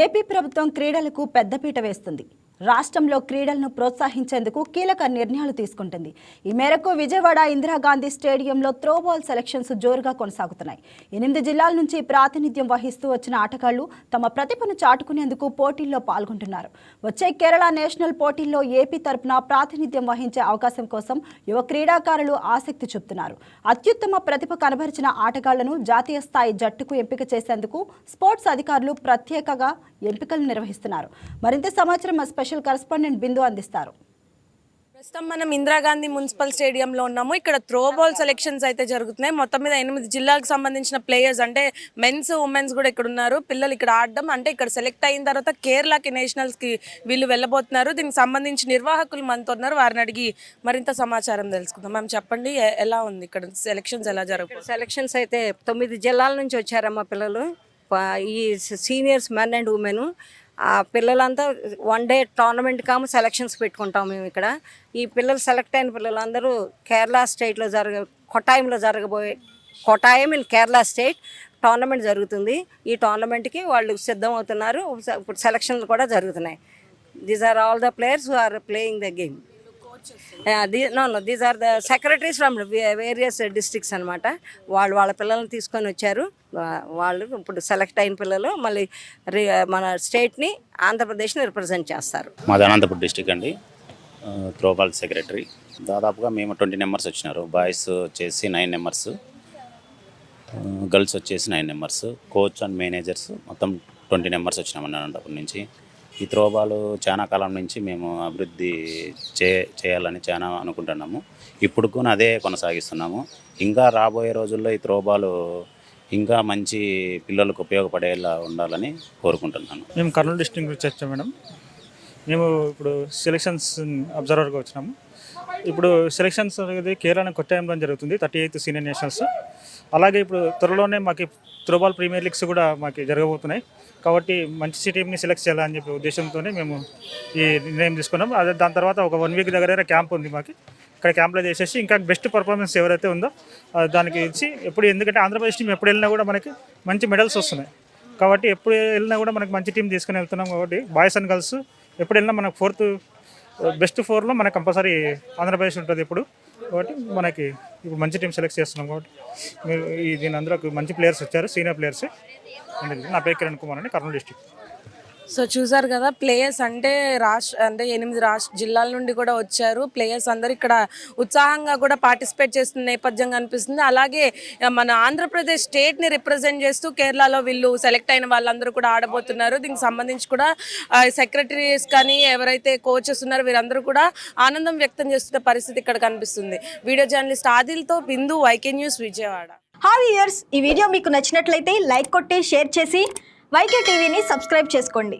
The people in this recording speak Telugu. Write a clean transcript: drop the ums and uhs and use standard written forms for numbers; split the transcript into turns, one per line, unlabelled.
ఏపీ ప్రభుత్వం క్రీడలకు పెద్దపీట వేస్తుంది. రాష్ట్రంలో క్రీడలను ప్రోత్సహించేందుకు కీలక నిర్ణయాలు తీసుకుంటుంది. ఈ మేరకు విజయవాడ ఇందిరాగాంధీ స్టేడియంలో త్రోబాల్ సెలక్షన్స్ జోరుగా కొనసాగుతున్నాయి. 8 జిల్లాల నుంచి ప్రాతినిధ్యం వహిస్తూ వచ్చిన ఆటగాళ్లు తమ ప్రతిభను చాటుకునేందుకు పోటీల్లో పాల్గొంటున్నారు. వచ్చే కేరళ నేషనల్ పోటీల్లో ఏపీ తరపున ప్రాతినిధ్యం వహించే అవకాశం కోసం యువ క్రీడాకారులు ఆసక్తి చూపుతున్నారు. అత్యుత్తమ ప్రతిభ కనబరిచిన ఆటగాళ్లను జాతీయ స్థాయి జట్టుకు ఎంపిక చేసేందుకు స్పోర్ట్స్ అధికారులు ప్రత్యేకంగా ఎంపికలు నిర్వహిస్తున్నారు. మరింత సమాచారం స్పెషల్ కరెస్పాండెంట్ బిందు అందిస్తారు.
ప్రస్తుతం మనం ఇందిరాగాంధీ మున్సిపల్ స్టేడియంలో ఉన్నాము. ఇక్కడ త్రోబాల్ సెలెక్షన్స్ అయితే జరుగుతున్నాయి. మొత్తం మీద 8 జిల్లాలకు సంబంధించిన ప్లేయర్స్ అంటే మెన్స్ ఉమెన్స్ కూడా ఇక్కడ ఉన్నారు. పిల్లలు ఇక్కడ ఆడడం అంటే ఇక్కడ సెలెక్ట్ అయిన తర్వాత కేరళకి నేషనల్స్కి వీళ్ళు వెళ్ళబోతున్నారు. దీనికి సంబంధించి నిర్వాహకులు మనతో ఉన్నారు. వారిని అడిగి మరింత సమాచారం తెలుసుకుందాం. మ్యామ్ చెప్పండి, ఎలా ఉంది ఇక్కడ సెలెక్షన్స్ ఎలా జరుగుతుంది?
సెలెక్షన్స్ అయితే 9 జిల్లాల నుంచి వచ్చారమ్మా పిల్లలు. ఈ సీనియర్స్ మెన్ అండ్ ఉమెన్ ఆ పిల్లలంతా 1 డే టోర్నమెంట్ సెలక్షన్స్ పెట్టుకుంటాం మేము ఇక్కడ. ఈ పిల్లలు సెలెక్ట్ అయిన పిల్లలందరూ కేరళ స్టేట్లో Kottayam in Kerala state tournament జరుగుతుంది. ఈ టోర్నమెంట్కి వాళ్ళు సిద్ధం అవుతున్నారు. ఇప్పుడు సెలక్షన్లు కూడా జరుగుతున్నాయి. These are all the players who are playing the game. These are the secretaries from various districts అనమాట. వాళ్ళ పిల్లల్ని తీసుకొని వచ్చారు. వాళ్ళు ఇప్పుడు సెలెక్ట్ అయిన పిల్లలు మళ్ళీ మన స్టేట్ని ఆంధ్రప్రదేశ్ని రిప్రజెంట్ చేస్తారు.
మాది అనంతపురం డిస్ట్రిక్ట్ అండి. Throwball secretary. దాదాపుగా మేము 20 మెంబర్స్ వచ్చినారు. బాయ్స్ వచ్చేసి 9 మెంబర్స్, గర్ల్స్ వచ్చేసి 9 మెంబర్స్, కోచ్ అండ్ మేనేజర్స్ మొత్తం 20 మెంబర్స్ వచ్చినామని అనంతపురం నుంచి. ఈ త్రోబాల్ చాలా కాలం నుంచి మేము అభివృద్ధి చేయాలని చాలా అనుకుంటున్నాము. ఇప్పుడు కూడా అదే కొనసాగిస్తున్నాము. ఇంకా రాబోయే రోజుల్లో ఈ త్రోబాల్ ఇంకా మంచి పిల్లలకు ఉపయోగపడేలా ఉండాలని కోరుకుంటున్నాను.
మేము కర్నూలు డిస్ట్రిక్ట్ నుంచి వచ్చాం మేడం. మేము ఇప్పుడు సెలక్షన్స్ అబ్జర్వర్గా వచ్చినాము. ఇప్పుడు సెలక్షన్స్ అనేది కేరళ కొట్టాయంలో జరుగుతుంది, 38th సీనియర్ నేషనల్స్. అలాగే ఇప్పుడు త్వరలోనే మాకు త్రోబాల్ ప్రీమియర్ లీగ్స్ కూడా మాకు జరగబోతున్నాయి. కాబట్టి మంచి టీంని సెలెక్ట్ చేయాలని చెప్పి ఉద్దేశంతోనే మేము ఈ నిర్ణయం తీసుకున్నాం. అదే దాని తర్వాత ఒక 1 వీక్ దగ్గర క్యాంప్ ఉంది మాకు. ఇక్కడ క్యాంప్లో చేసేసి ఇంకా బెస్ట్ పర్ఫార్మెన్స్ ఎవరైతే ఉందో దానికి ఇచ్చి ఎందుకంటే ఆంధ్రప్రదేశ్ టీం ఎప్పుడు వెళ్ళినా కూడా మనకి మంచి మెడల్స్ వస్తున్నాయి. కాబట్టి ఎప్పుడు వెళ్ళినా కూడా మనకి మంచి టీం తీసుకుని వెళ్తున్నాం. కాబట్టి బాయ్స్ అండ్ గర్ల్స్ ఎప్పుడు వెళ్ళినా మనకు బెస్ట్ 4లో మనకు కంపల్సరీ ఆంధ్రప్రదేశ్ ఉంటుంది ఇప్పుడు. కాబట్టి మనకి ఇప్పుడు మంచి టీం సెలెక్ట్ చేస్తున్నాం. కాబట్టి మీరు దీని అందులో మంచి ప్లేయర్స్ వచ్చారు, సీనియర్ ప్లేయర్స్. నా పేరు కిరణ్ కుమార్ అని, కర్నూలు డిస్ట్రిక్ట్.
సో చూసారు కదా, ప్లేయర్స్ అంటే 8 జిల్లాల నుండి కూడా వచ్చారు. ప్లేయర్స్ అందరూ ఇక్కడ ఉత్సాహంగా కూడా పార్టిసిపేట్ చేస్తున్న నేపథ్యం కనిపిస్తుంది. అలాగే మన ఆంధ్రప్రదేశ్ స్టేట్ని రిప్రజెంట్ చేస్తూ కేరళలో వీళ్ళు సెలెక్ట్ అయిన వాళ్ళందరూ కూడా ఆడబోతున్నారు. దీనికి సంబంధించి కూడా సెక్రటరీస్ కానీ ఎవరైతే కోచెస్ ఉన్నారో వీరందరూ కూడా ఆనందం వ్యక్తం చేస్తున్న పరిస్థితి ఇక్కడ కనిపిస్తుంది. వీడియో జర్నలిస్ట్ ఆదిల్తో Bindu, YK news, Vijayawada.
Hi viewers, ఈ వీడియో మీకు నచ్చినట్లయితే లైక్ కొట్టి షేర్ చేసి వైకే టీవీని సబ్స్క్రైబ్ చేసుకోండి.